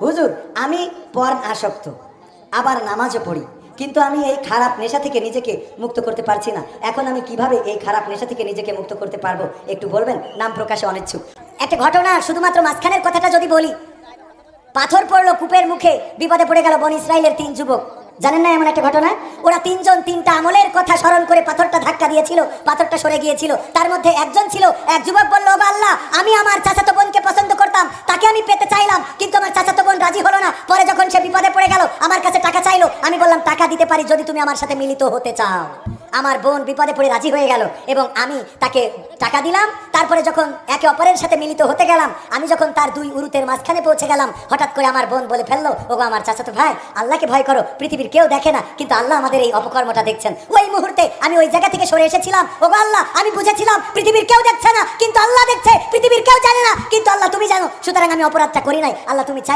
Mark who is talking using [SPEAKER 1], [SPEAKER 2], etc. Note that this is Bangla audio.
[SPEAKER 1] হুজুর আমি পর্ন আসক্ত, আবার নামাজও পড়ি, কিন্তু আমি এই খারাপ নেশা থেকে নিজেকে মুক্ত করতে পারছি না। এখন আমি কিভাবে এই খারাপ নেশা থেকে নিজেকে মুক্ত করতে পারবো একটু বলবেন? নাম প্রকাশে অনিচ্ছুক। একটা ঘটনা শুধুমাত্র মাঝখানের কথাটা যদি বলি, পাথর পড়লো কূপের মুখে, বিপদে পড়ে গেল বনি ইসরাইলের 3 যুবক। জানেন না এমন একটা ঘটনা? ওরা 3 জন 3টা আমলের কথা স্মরণ করে পাথরটা ধাক্কা দিয়েছিল, পাথরটা সরে গিয়েছিল। তার মধ্যে একজন ছিল, এক যুবক বলল, ওগো আল্লাহ, আমি আমার চাচাতো বোনকে পছন্দ করতাম, তাকে আমি পেতে চাইলাম, কিন্তু আমার চাচাতো বোন রাজি হলো না। পরে যখন সে বিপদে পড়ে গেল, আমার কাছে টাকা চাইলো। আমি বললাম টাকা দিতে পারি যদি তুমি আমার সাথে মিলিত হতে চাও। আমার বোন বিপদে পড়ে রাজি হয়ে গেল এবং আমি তাকে টাকা দিলাম। তারপরে যখন একে অপরের সাথে মিলিত হতে গেলাম, আমি যখন তার 2 উরুতের মাঝখানে পৌঁছে গেলাম, হঠাৎ করে আমার বোন বলে ফেললো, ওগো আমার চাচাতো ভাই, আল্লাহকে ভয় করো, পৃথিবীর কেউ দেখে না, কিন্তু আল্লাহ আমাদের এই অপকর্মটা দেখছেন। ওই মুহূর্তে আমি ওই জায়গা থেকে সরে এসেছিলাম। ওগো আল্লাহ, আমি বুঝেছিলাম পৃথিবীর কেউ দেখছে না, কিন্তু আল্লাহ দেখছে, পৃথিবীর কেউ জানে না, কিন্তু আল্লাহ তুমি জানো, সুতরাং আমি অপরাধটা করি নাই। আল্লাহ তুমি চাই